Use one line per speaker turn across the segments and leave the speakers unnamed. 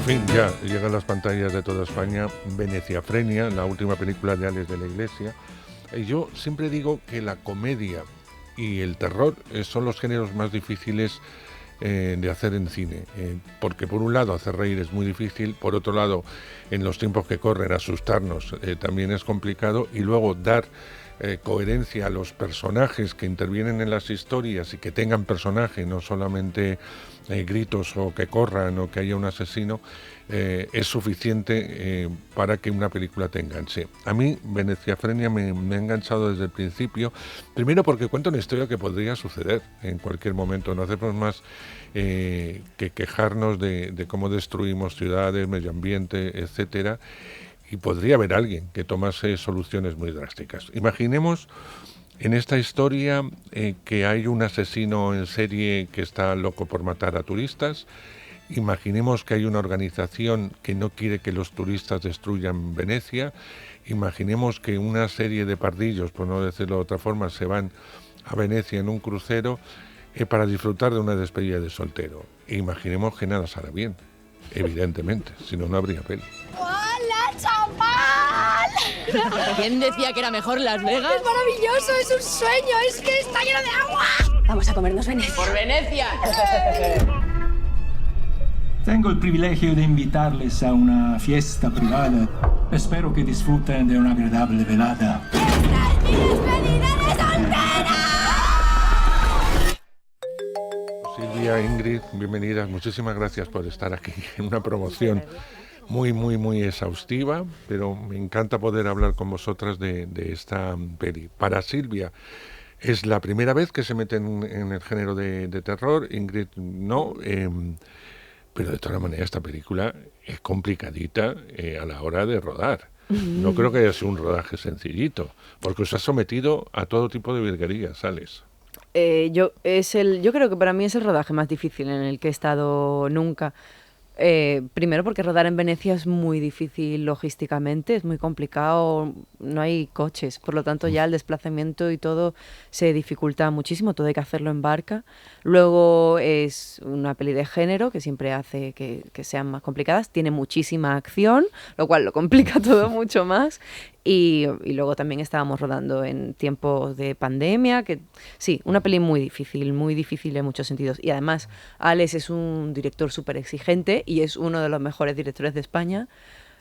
fin, ya llega a las pantallas de toda España Veneciafrenia, la última película de Alex de la Iglesia. Y yo siempre digo que la comedia y el terror son los géneros más difíciles de hacer en cine, porque por un lado hacer reír es muy difícil, por otro lado en los tiempos que corren asustarnos también es complicado, y luego dar coherencia a los personajes que intervienen en las historias y que tengan personaje, no solamente gritos o que corran o que haya un asesino, es suficiente para que una película te enganche. A mí Veneciafrenia me ha enganchado desde el principio, primero porque cuenta una historia que podría suceder en cualquier momento. No hacemos más que quejarnos de cómo destruimos ciudades, medio ambiente, etcétera, y podría haber alguien que tomase soluciones muy drásticas. Imaginemos en esta historia que hay un asesino en serie que está loco por matar a turistas. Imaginemos que hay una organización que no quiere que los turistas destruyan Venecia. Imaginemos que una serie de pardillos, por no decirlo de otra forma, se van a Venecia en un crucero para disfrutar de una despedida de soltero. E imaginemos que nada sale bien, evidentemente, si no, no habría peli.
¡Hola, chaval!
¿Quién decía que era mejor Las Vegas?
¡Es maravilloso! ¡Es un sueño! ¡Es que está lleno de agua! Vamos a comernos Venecia.
¡Por Venecia!
Tengo el privilegio de invitarles a una fiesta privada. Espero que disfruten de una agradable velada.
¡Esta es mi despedida de soltera!
Silvia, Ingrid, bienvenidas. Muchísimas gracias por estar aquí en una promoción muy exhaustiva, pero me encanta poder hablar con vosotras de esta peli. Para Silvia, es la primera vez que se mete en el género de terror. Ingrid no, pero de todas maneras esta película es complicadita a la hora de rodar. No creo que haya sido un rodaje sencillito, porque os ha sometido a todo tipo de virguerías, Alex.
Yo creo que para mí es el rodaje más difícil en el que he estado nunca. Primero porque rodar en Venecia es muy difícil logísticamente, es muy complicado, no hay coches, por lo tanto ya el desplazamiento y todo se dificulta muchísimo, todo hay que hacerlo en barca. Luego es una peli de género que siempre hace que sean más complicadas, tiene muchísima acción, lo cual lo complica todo mucho más. Y luego también estábamos rodando en tiempos de pandemia, que sí, una peli muy difícil en muchos sentidos. Y además, Alex es un director súper exigente y es uno de los mejores directores de España,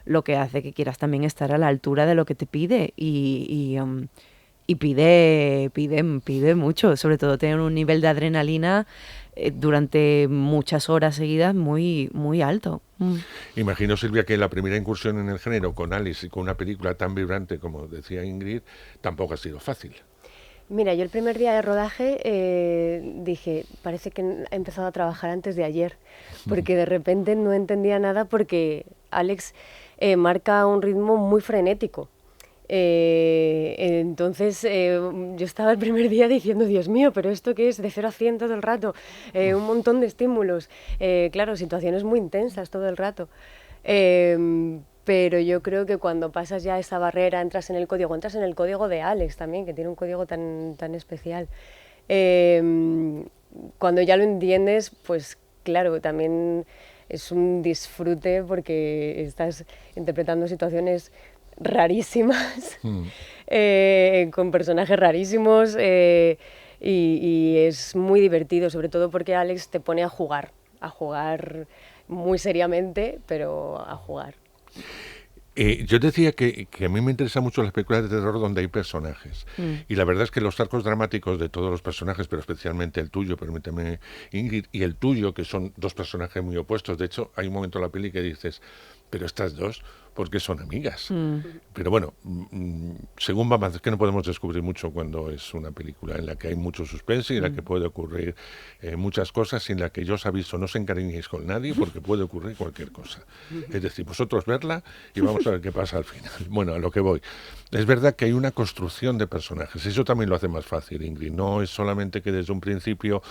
lo que hace que quieras también estar a la altura de lo que te pide. Y pide mucho, sobre todo tener un nivel de adrenalina durante muchas horas seguidas muy alto.
Imagino, Silvia, que la primera incursión en el género con Alice y con una película tan vibrante como decía Ingrid, tampoco ha sido fácil.
Mira, yo el primer día de rodaje dije, parece que he empezado a trabajar antes de ayer, porque de repente no entendía nada porque Alex marca un ritmo muy frenético. Entonces yo estaba el primer día diciendo, Dios mío, pero ¿esto qué es? De 0 a 100 todo el rato, un montón de estímulos, claro, situaciones muy intensas todo el rato. Pero yo creo que cuando pasas ya esa barrera, entras en el código de Alex también, que tiene un código tan especial. Cuando ya lo entiendes, pues claro, también es un disfrute porque estás interpretando situaciones rarísimas, con personajes rarísimos, y es muy divertido, sobre todo porque Alex te pone a jugar muy seriamente, pero a jugar.
Yo decía que a mí me interesan mucho las películas de terror donde hay personajes. Y la verdad es que los arcos dramáticos de todos los personajes, pero especialmente el tuyo, permíteme, Ingrid, y el tuyo, que son dos personajes muy opuestos. De hecho, hay un momento en la peli que dices, pero estas dos, ¿por qué son amigas? Pero bueno, según va más, es que no podemos descubrir mucho cuando es una película en la que hay mucho suspense y en la que puede ocurrir muchas cosas, y en la que yo os aviso, no os encariñéis con nadie porque puede ocurrir cualquier cosa. Es decir, vosotros verla y vamos a ver qué pasa al final. Bueno, a lo que voy. Es verdad que hay una construcción de personajes, eso también lo hace más fácil, Ingrid. No es solamente que desde un principio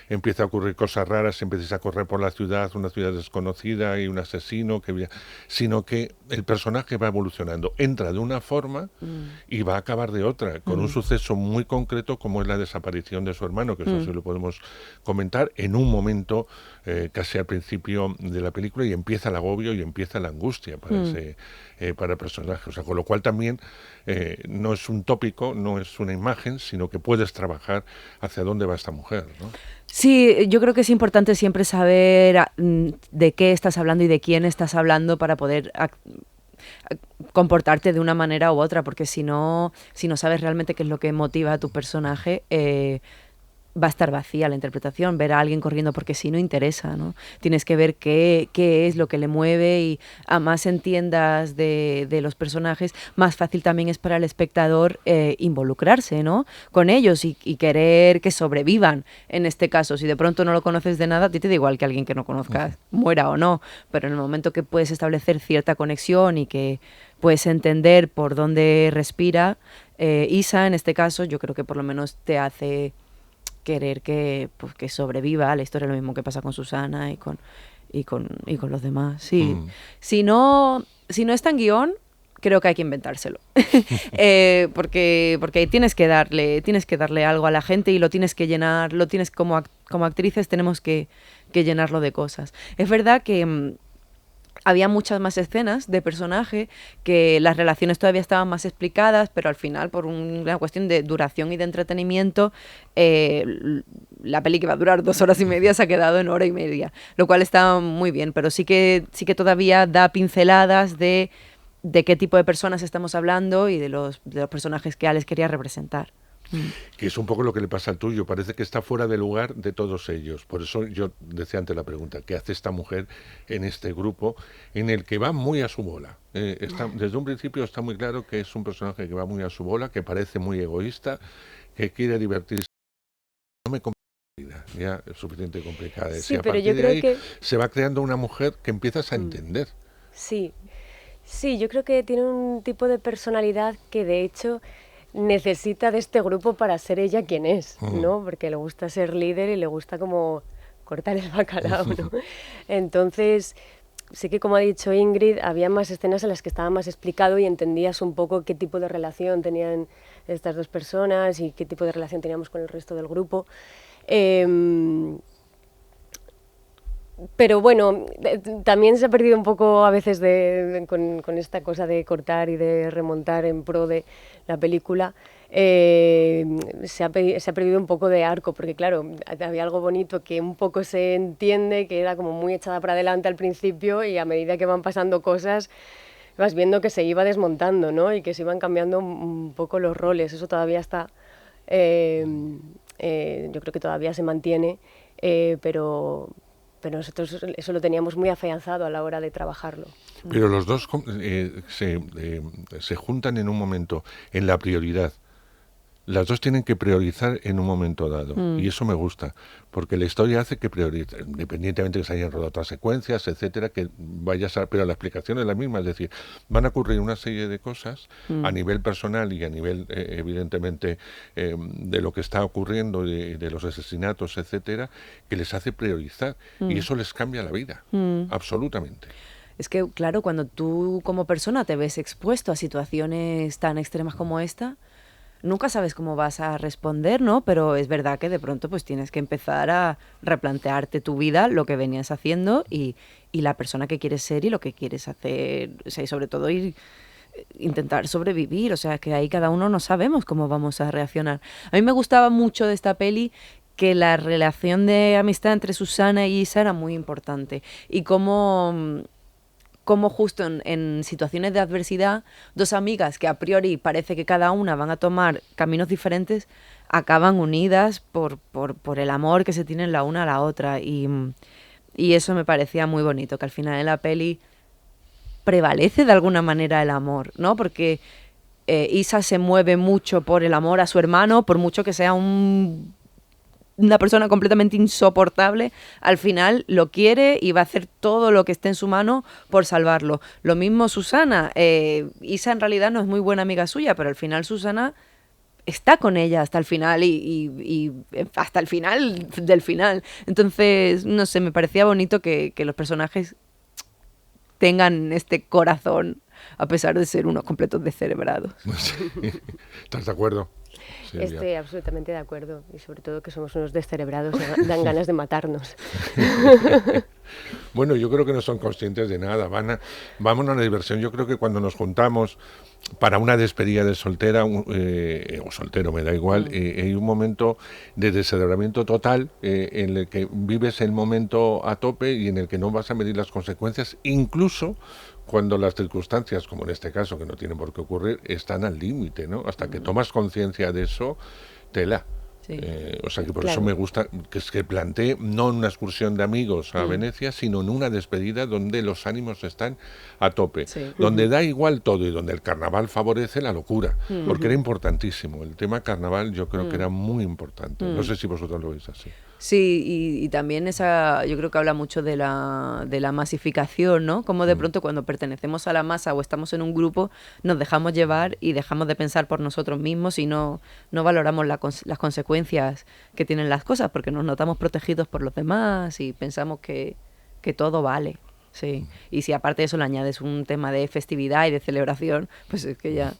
empieza a ocurrir cosas raras, empieces a correr por la ciudad, una ciudad desconocida y un asesino que sino que el personaje va evolucionando, entra de una forma y va a acabar de otra, con un suceso muy concreto como es la desaparición de su hermano, que eso sí lo podemos comentar, en un momento casi al principio de la película, y empieza el agobio y empieza la angustia para el personaje, o sea, con lo cual también no es un tópico, no es una imagen, sino que puedes trabajar hacia dónde va esta mujer, ¿no?
Sí, yo creo que es importante siempre saber de qué estás hablando y de quién estás hablando para poder comportarte de una manera u otra, porque si no sabes realmente qué es lo que motiva a tu personaje, va a estar vacía la interpretación. Ver a alguien corriendo porque sí no interesa, ¿no? Tienes que ver qué es lo que le mueve, y a más entiendas de los personajes, más fácil también es para el espectador involucrarse, ¿no? Con ellos y querer que sobrevivan. En este caso, si de pronto no lo conoces de nada, a ti te da igual que alguien que no conozcas muera o no, pero en el momento que puedes establecer cierta conexión y que puedes entender por dónde respira, Isa, en este caso, yo creo que por lo menos te hace querer que sobreviva la historia, lo mismo que pasa con Susana y con los demás. Sí. Si no está en guión, creo que hay que inventárselo. Porque tienes que darle algo a la gente y lo tienes que llenar, como actrices tenemos que llenarlo de cosas. Es verdad que había muchas más escenas de personaje, que las relaciones todavía estaban más explicadas, pero al final, por una cuestión de duración y de entretenimiento, la peli, que va a durar 2 horas y media, se ha quedado en 1 hora y media, lo cual está muy bien, pero sí que todavía da pinceladas de qué tipo de personas estamos hablando y de los personajes que Alex quería representar.
Que es un poco lo que le pasa al tuyo, parece que está fuera de lugar de todos ellos. Por eso yo decía antes la pregunta, ¿qué hace esta mujer en este grupo en el que va muy a su bola? Desde un principio está muy claro que es un personaje que va muy a su bola, que parece muy egoísta, que quiere divertirse. No me complica la vida, ya es suficiente complicada.
Sí,
a
pero
partir
yo
de
creo
ahí
que
se va creando una mujer que empiezas a entender.
sí, yo creo que tiene un tipo de personalidad que de hecho necesita de este grupo para ser ella quien es, ¿no? Porque le gusta ser líder y le gusta como cortar el bacalao, ¿no? Entonces, sí que, como ha dicho Ingrid, había más escenas en las que estaba más explicado y entendías un poco qué tipo de relación tenían estas dos personas y qué tipo de relación teníamos con el resto del grupo. Pero bueno, también se ha perdido un poco a veces con esta cosa de cortar y de remontar en pro de la película. Se ha perdido un poco de arco, porque claro, había algo bonito que un poco se entiende, que era como muy echada para adelante al principio, y a medida que van pasando cosas vas viendo que se iba desmontando, ¿no? Y que se iban cambiando un poco los roles. Eso todavía está, yo creo que todavía se mantiene, pero nosotros eso lo teníamos muy afianzado a la hora de trabajarlo.
Pero los dos se juntan en un momento, en la prioridad. Las dos tienen que priorizar en un momento dado, y eso me gusta, porque la historia hace que priorice, independientemente de que se hayan rodado otras secuencias, etcétera, que vayas pero la explicación es la misma, es decir, van a ocurrir una serie de cosas a nivel personal y a nivel, evidentemente, de lo que está ocurriendo, de los asesinatos, etcétera, que les hace priorizar, y eso les cambia la vida, absolutamente.
Es que, claro, cuando tú como persona te ves expuesto a situaciones tan extremas como esta, nunca sabes cómo vas a responder, ¿no? Pero es verdad que de pronto pues tienes que empezar a replantearte tu vida, lo que venías haciendo y la persona que quieres ser y lo que quieres hacer, o sea, y sobre todo intentar sobrevivir, o sea, que ahí cada uno no sabemos cómo vamos a reaccionar. A mí me gustaba mucho de esta peli que la relación de amistad entre Susana y Isa era muy importante, y cómo justo en situaciones de adversidad, dos amigas que a priori parece que cada una van a tomar caminos diferentes, acaban unidas por el amor que se tienen la una a la otra, y eso me parecía muy bonito, que al final en la peli prevalece de alguna manera el amor, ¿no? Porque Isa se mueve mucho por el amor a su hermano, por mucho que sea una persona completamente insoportable, al final lo quiere y va a hacer todo lo que esté en su mano por salvarlo. Lo mismo Susana. Isa en realidad no es muy buena amiga suya, pero al final Susana está con ella hasta el final y hasta el final del final. Entonces, no sé, me parecía bonito que los personajes tengan este corazón a pesar de ser unos completos descerebrados.
Sí. ¿Estás de acuerdo? Silvia?
Estoy absolutamente de acuerdo, y sobre todo que somos unos descerebrados, dan ganas de matarnos.
Bueno, yo creo que no son conscientes de nada, vamos a una diversión. Yo creo que cuando nos juntamos para una despedida de soltera o soltero, me da igual, hay un momento de descerebramiento total en el que vives el momento a tope y en el que no vas a medir las consecuencias, incluso cuando las circunstancias, como en este caso, que no tienen por qué ocurrir, están al límite, ¿no? Hasta que tomas conciencia de eso, tela.
Sí.
O sea que por
Claro.
eso me gusta que se plantee no en una excursión de amigos a Venecia, sino en una despedida donde los ánimos están a tope,
Sí.
donde da igual todo y donde el carnaval favorece la locura, porque era importantísimo. El tema carnaval yo creo que era muy importante. No sé si vosotros lo veis así.
Sí, y también esa, yo creo que habla mucho de la masificación, ¿no? Como de pronto cuando pertenecemos a la masa o estamos en un grupo, nos dejamos llevar y dejamos de pensar por nosotros mismos y no valoramos las consecuencias que tienen las cosas, porque nos notamos protegidos por los demás y pensamos que todo vale. Sí. Y si aparte de eso le añades un tema de festividad y de celebración, pues es que ya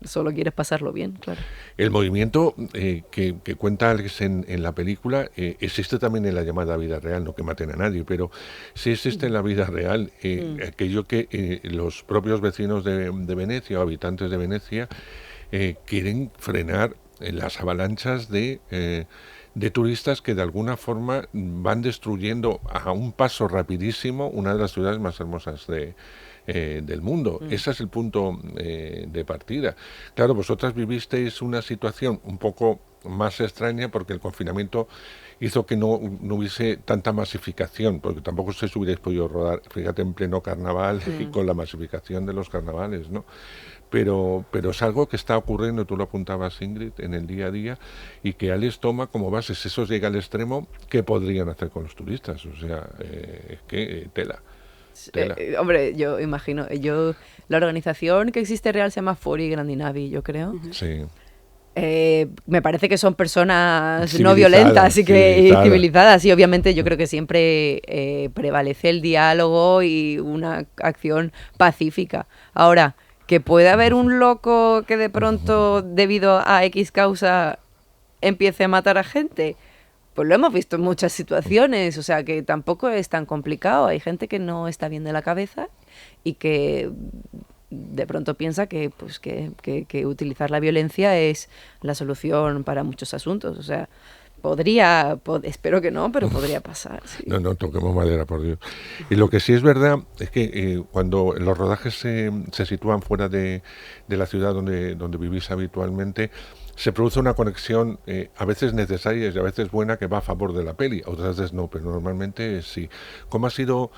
solo quieres pasarlo bien, claro.
El movimiento que cuenta Alex en la película existe también en la llamada vida real, no que maten a nadie, pero sí existe en la vida real aquello que los propios vecinos de Venecia o habitantes de Venecia quieren frenar las avalanchas de turistas que de alguna forma van destruyendo a un paso rapidísimo una de las ciudades más hermosas del mundo. Ese es el punto de partida. Claro, vosotras vivisteis una situación un poco más extraña porque el confinamiento hizo que no hubiese tanta masificación, porque tampoco se hubierais podido rodar, fíjate, en pleno carnaval y con la masificación de los carnavales, ¿no? Pero es algo que está ocurriendo, tú lo apuntabas, Ingrid, en el día a día, y que Alex toma como base. Si eso llega al extremo, ¿qué podrían hacer con los turistas? O sea, es que tela.
Hombre, yo imagino, la organización que existe real se llama Fori Grandinavi, yo creo.
Sí.
Me parece que son personas
Civilizadas,
no violentas y
civilizadas.
civilizadas, y obviamente yo creo que siempre prevalece el diálogo y una acción pacífica. Ahora, que puede haber un loco que de pronto, debido a X causa, empiece a matar a gente, pues lo hemos visto en muchas situaciones, o sea que tampoco es tan complicado. Hay gente que no está bien de la cabeza y que de pronto piensa que utilizar la violencia es la solución para muchos asuntos. O sea, espero que no, pero podría pasar. Sí.
No toquemos madera, por Dios. Y lo que sí es verdad es que cuando los rodajes se sitúan fuera de la ciudad donde vivís habitualmente, se produce una conexión a veces necesaria y a veces buena que va a favor de la peli, otras veces no, pero normalmente sí. ¿Cómo ha sido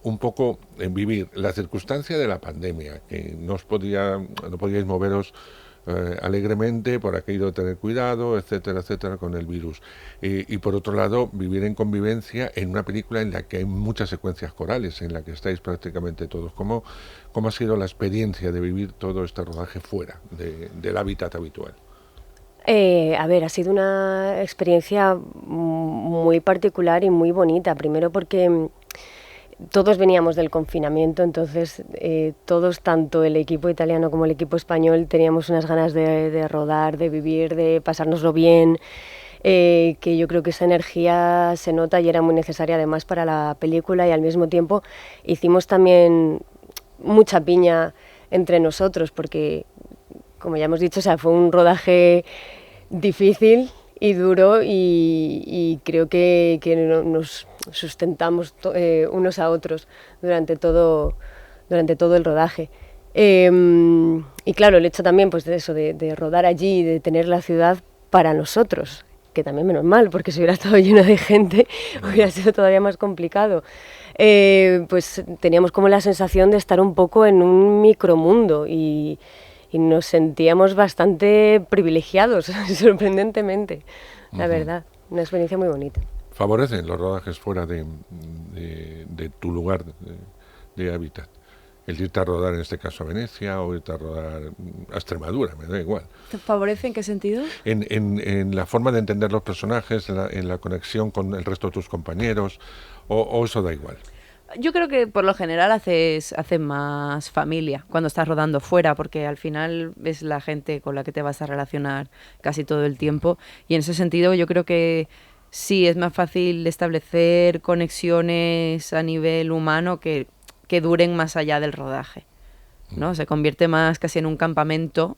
un poco vivir la circunstancia de la pandemia, que no podíais moveros alegremente por aquello de tener cuidado, etcétera, etcétera, con el virus? Y por otro lado, vivir en convivencia en una película en la que hay muchas secuencias corales, en la que estáis prácticamente todos. ¿Cómo ha sido la experiencia de vivir todo este rodaje fuera del hábitat habitual?
A ver, ha sido una experiencia muy particular y muy bonita. Primero porque todos veníamos del confinamiento, entonces todos, tanto el equipo italiano como el equipo español, teníamos unas ganas de rodar, de vivir, de pasárnoslo bien, que yo creo que esa energía se nota y era muy necesaria además para la película, y al mismo tiempo hicimos también mucha piña entre nosotros porque, como ya hemos dicho, o sea, fue un rodaje difícil y duro, y creo que nos sustentamos unos a otros durante todo el rodaje. Y claro, el hecho también pues de eso, de rodar allí, de tener la ciudad para nosotros, que también menos mal, porque si hubiera estado lleno de gente hubiera sido todavía más complicado. Pues teníamos como la sensación de estar un poco en un micromundo y nos sentíamos bastante privilegiados, sorprendentemente, la verdad. Una experiencia muy bonita.
¿Favorecen los rodajes fuera de tu lugar de hábitat? El irte a rodar, en este caso, a Venecia, o irte a rodar a Extremadura, me da igual.
¿Te favorece en qué sentido?
En la forma de entender los personajes, en la conexión con el resto de tus compañeros, o eso da igual.
Yo creo que por lo general haces más familia cuando estás rodando fuera, porque al final es la gente con la que te vas a relacionar casi todo el tiempo. Y en ese sentido yo creo que sí es más fácil establecer conexiones a nivel humano que duren más allá del rodaje, ¿no? Se convierte más casi en un campamento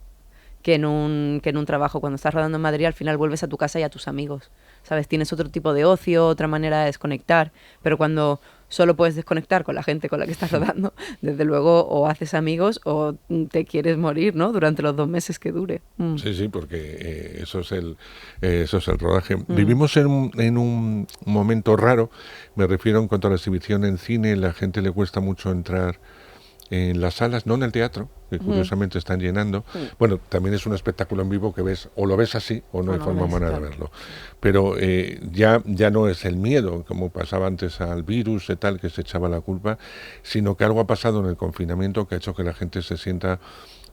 que en un trabajo. Cuando estás rodando en Madrid, al final vuelves a tu casa y a tus amigos, ¿sabes? Tienes otro tipo de ocio, otra manera de desconectar, pero cuando solo puedes desconectar con la gente con la que estás rodando, desde luego o haces amigos o te quieres morir, ¿no? Durante los 2 meses que dure.
Sí, sí, porque eso es el rodaje. Vivimos en un momento raro, me refiero en cuanto a la exhibición en cine, la gente le cuesta mucho entrar en las salas, no en el teatro, que curiosamente están llenando. Bueno, también es un espectáculo en vivo que ves, o lo ves así, o no hay forma humana de verlo. Pero ya no es el miedo, como pasaba antes al virus y tal, que se echaba la culpa, sino que algo ha pasado en el confinamiento que ha hecho que la gente se sienta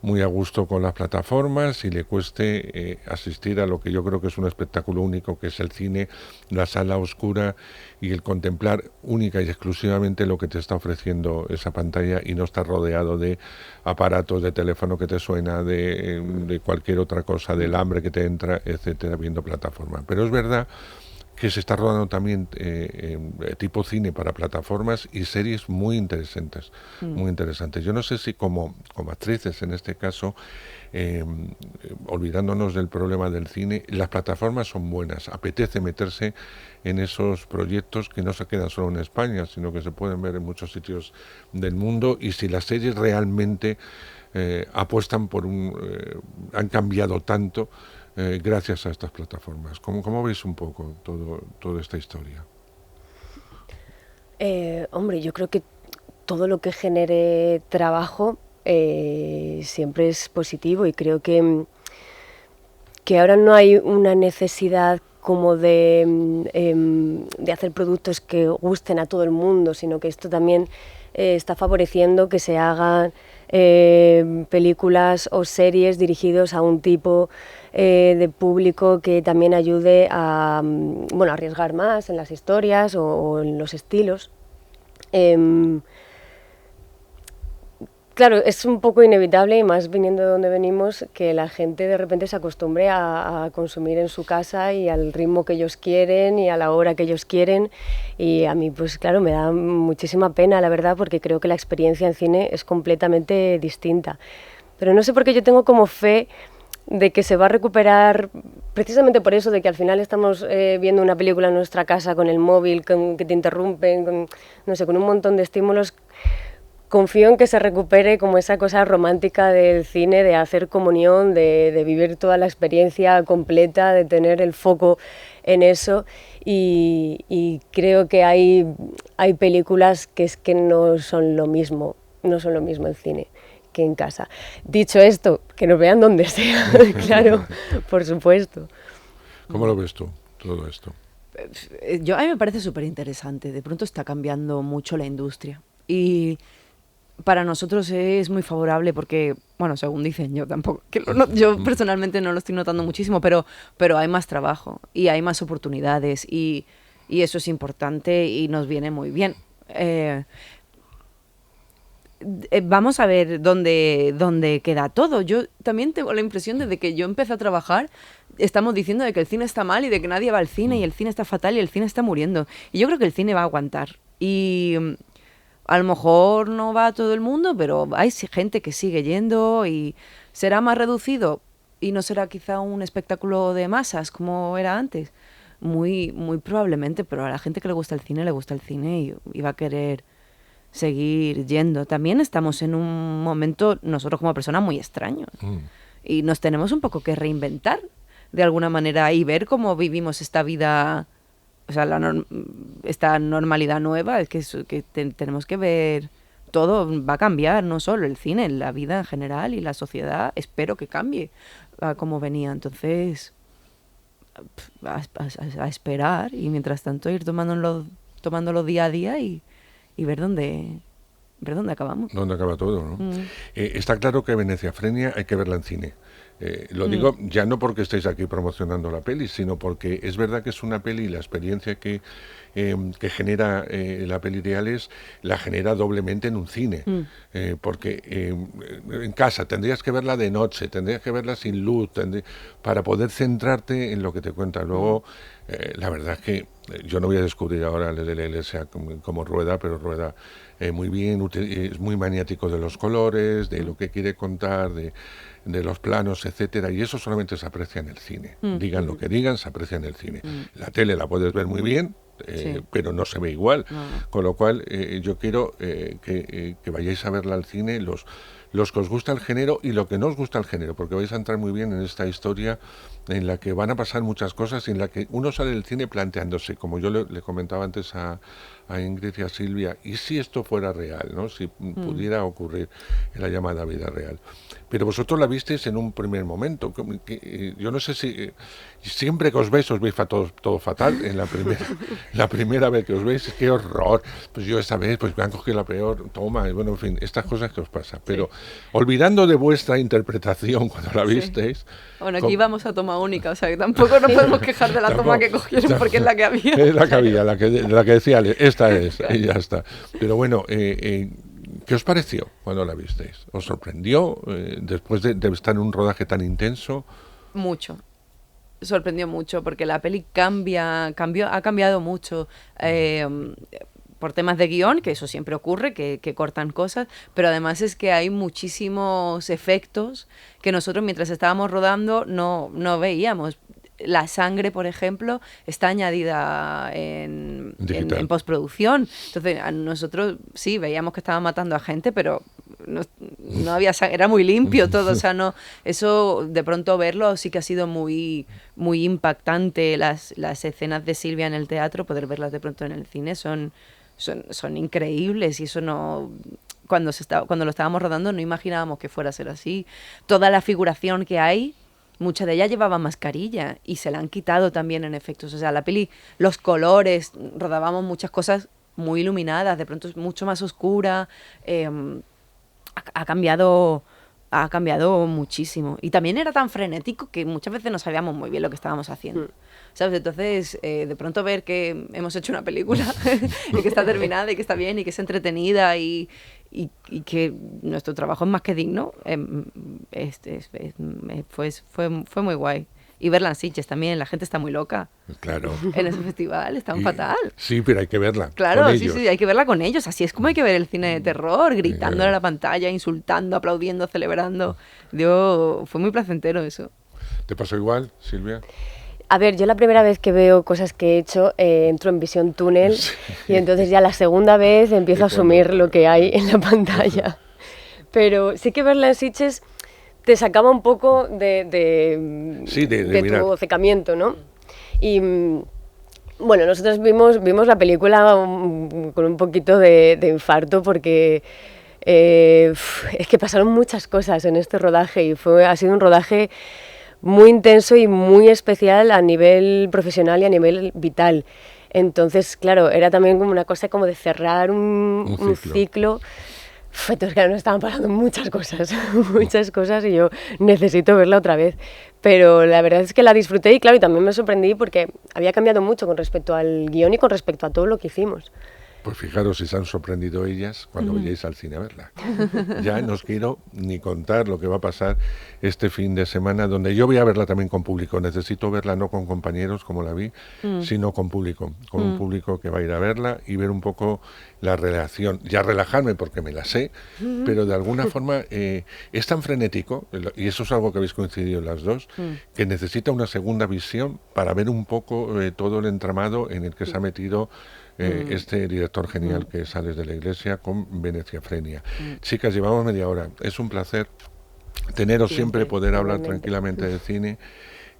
muy a gusto con las plataformas y le cueste asistir a lo que yo creo que es un espectáculo único, que es el cine, la sala oscura y el contemplar única y exclusivamente lo que te está ofreciendo esa pantalla y no estar rodeado de aparatos, de teléfono que te suena, de cualquier otra cosa, del hambre que te entra, etcétera, viendo plataforma. Pero es verdad que se está rodando también tipo cine para plataformas y series muy interesantes, muy interesantes. Yo no sé si como actrices en este caso, olvidándonos del problema del cine, las plataformas son buenas, apetece meterse en esos proyectos que no se quedan solo en España, sino que se pueden ver en muchos sitios del mundo, y si las series realmente apuestan por han cambiado tanto gracias a estas plataformas. ¿Cómo veis un poco toda esta historia?
Hombre, yo creo que todo lo que genere trabajo siempre es positivo, y creo que ahora no hay una necesidad como de hacer productos que gusten a todo el mundo, sino que esto también está favoreciendo que se hagan películas o series dirigidos a un tipo de público que también ayude a arriesgar más en las historias o en los estilos. Claro, es un poco inevitable, y más viniendo de donde venimos, que la gente de repente se acostumbre a consumir en su casa y al ritmo que ellos quieren y a la hora que ellos quieren, y a mí pues claro, me da muchísima pena, la verdad, porque creo que la experiencia en cine es completamente distinta. Pero no sé por qué yo tengo como fe de que se va a recuperar, precisamente por eso, de que al final estamos viendo una película en nuestra casa con el móvil, que te interrumpen, con un montón de estímulos. Confío en que se recupere como esa cosa romántica del cine, de hacer comunión, de vivir toda la experiencia completa, de tener el foco en eso, y creo que hay películas que es que no son lo mismo en cine que en casa. Dicho esto, que nos vean donde sea, claro, por supuesto.
¿Cómo lo ves tú, todo esto?
A mí me parece súper interesante. De pronto está cambiando mucho la industria. Y para nosotros es muy favorable porque, bueno, según dicen, yo tampoco, yo personalmente no lo estoy notando muchísimo, pero hay más trabajo y hay más oportunidades, y eso es importante y nos viene muy bien. Vamos a ver dónde queda todo. Yo también tengo la impresión de que yo empecé a trabajar, estamos diciendo de que el cine está mal y de que nadie va al cine y el cine está fatal y el cine está muriendo. Y yo creo que el cine va a aguantar. Y a lo mejor no va a todo el mundo, pero hay gente que sigue yendo y será más reducido y no será quizá un espectáculo de masas como era antes. Muy, muy probablemente, pero a la gente que le gusta el cine y va a querer seguir yendo. También estamos en un momento, nosotros como personas, muy extraños. Y nos tenemos un poco que reinventar de alguna manera y ver cómo vivimos esta vida, o sea, esta normalidad nueva. Es que tenemos que ver, todo va a cambiar, no solo el cine, la vida en general y la sociedad, espero que cambie a como venía. Entonces, a esperar, y mientras tanto ir tomándolo día a día y ver dónde acabamos.
Dónde acaba todo, ¿no? Está claro que Veneciafrenia hay que verla en cine. Lo digo ya no porque estéis aquí promocionando la peli, sino porque es verdad que es una peli y la experiencia que genera la peli de Alex la genera doblemente en un cine. Porque en casa tendrías que verla de noche, tendrías que verla sin luz, para poder centrarte en lo que te cuenta. Luego, la verdad es que yo no voy a descubrir ahora el de la Iglesia como Rueda, pero Rueda muy bien, es muy maniático de los colores, de lo que quiere contar, de los planos, etcétera, y eso solamente se aprecia en el cine. Digan lo que digan, se aprecia en el cine. La tele la puedes ver muy bien, pero no se ve igual. Con lo cual, yo quiero que vayáis a verla al cine, los que os gusta el género y lo que no os gusta el género, porque vais a entrar muy bien en esta historia en la que van a pasar muchas cosas y en la que uno sale del cine planteándose, como yo le comentaba antes a Ingrid y a Silvia, ¿y si esto fuera real, ¿no? Si pudiera ocurrir en la llamada vida real? Pero vosotros la visteis en un primer momento. Yo no sé si siempre que os veis todo fatal. En la primera vez que os veis, qué horror. Pues yo esta vez pues me han cogido la peor toma. Y bueno, en fin, estas cosas que os pasan. Pero olvidando de vuestra interpretación cuando la visteis...
Bueno, aquí íbamos a toma única, o sea que tampoco nos podemos quejar de la toma que cogieron porque es la que había.
Es la que había, la que decía, esta es, y ya está. Pero bueno, ¿qué os pareció cuando la visteis? ¿Os sorprendió después de estar en un rodaje tan intenso?
Mucho. Sorprendió mucho porque la peli ha cambiado mucho. Por temas de guión, que eso siempre ocurre, que cortan cosas, pero además es que hay muchísimos efectos que nosotros mientras estábamos rodando no veíamos. La sangre, por ejemplo, está añadida en postproducción. Entonces, a nosotros sí veíamos que estaban matando a gente, pero no había sangre, era muy limpio todo. O sea, no, eso de pronto verlo sí que ha sido muy, muy impactante. Las escenas de Silvia en el teatro, poder verlas de pronto en el cine son increíbles, y eso no... Cuando lo estábamos rodando no imaginábamos que fuera a ser así. Toda la figuración que hay, mucha de ella llevaba mascarilla y se la han quitado también en efectos. O sea, la peli, los colores, rodábamos muchas cosas muy iluminadas, de pronto es mucho más oscura. Ha cambiado muchísimo. Y también era tan frenético que muchas veces no sabíamos muy bien lo que estábamos haciendo. ¿Sabes? Entonces, de pronto ver que hemos hecho una película y que está terminada y que está bien y que es entretenida y que nuestro trabajo es más que digno, fue muy guay. Y verla en Sitges también, la gente está muy loca.
Claro.
En ese festival, están fatal.
Sí, pero hay que verla.
Claro,
con
sí,
ellos.
hay que verla con ellos. Así es como hay que ver el cine de terror, gritándole a la pantalla, insultando, aplaudiendo, celebrando. Fue muy placentero eso.
¿Te pasó igual, Silvia?
A ver, yo la primera vez que veo cosas que he hecho, entro en visión túnel y entonces ya la segunda vez empiezo a asumir lo que hay en la pantalla. Pero sí que verla en Sitges te sacaba un poco de tu obcecamiento, ¿no? Y bueno, nosotros vimos la película con un poquito de infarto porque es que pasaron muchas cosas en este rodaje y ha sido un rodaje muy intenso y muy especial a nivel profesional y a nivel vital. Entonces, claro, era también como una cosa como de cerrar un ciclo. Entonces, claro, nos estaban pasando muchas cosas y yo necesito verla otra vez. Pero la verdad es que la disfruté y claro, y también me sorprendí porque había cambiado mucho con respecto al guión y con respecto a todo lo que hicimos.
Pues fijaros si se han sorprendido ellas cuando vayáis al cine a verla. Ya no os quiero ni contar lo que va a pasar este fin de semana, donde yo voy a verla también con público. Necesito verla no con compañeros como la vi, sino con público. Con un público que va a ir a verla y ver un poco la relación. Ya relajarme porque me la sé, pero de alguna forma es tan frenético, y eso es algo que habéis coincidido las dos, que necesita una segunda visión para ver un poco todo el entramado en el que se ha metido este director genial que es Alex de la Iglesia con Veneciafrenia. Chicas, llevamos media hora. Es un placer teneros siempre, poder hablar tranquilamente de cine.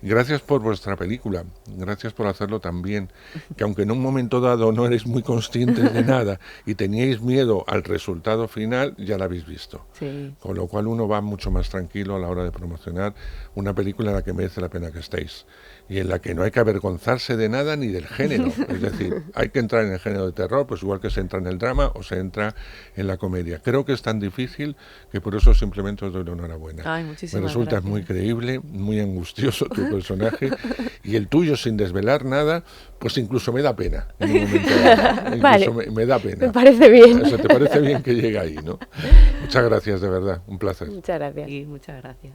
Gracias por vuestra película, gracias por hacerlo tan bien, que aunque en un momento dado no eres muy conscientes de nada y teníais miedo al resultado final, ya la habéis visto.
Sí.
Con lo cual uno va mucho más tranquilo a la hora de promocionar una película en la que merece la pena que estéis y en la que no hay que avergonzarse de nada ni del género. Es decir, hay que entrar en el género de terror, pues igual que se entra en el drama o se entra en la comedia. Creo que es tan difícil que por eso simplemente os doy la enhorabuena.
Ay,
Me
muchísimas
resulta
gracias.
muy creíble, muy angustioso tu personaje y el tuyo sin desvelar nada, pues incluso me da pena. En un momento dado.
Vale.
Incluso me da pena.
Me parece bien.
O sea, ¿te parece bien que llegue ahí, no? Muchas gracias, de verdad, un placer.
Muchas gracias.
Y muchas gracias.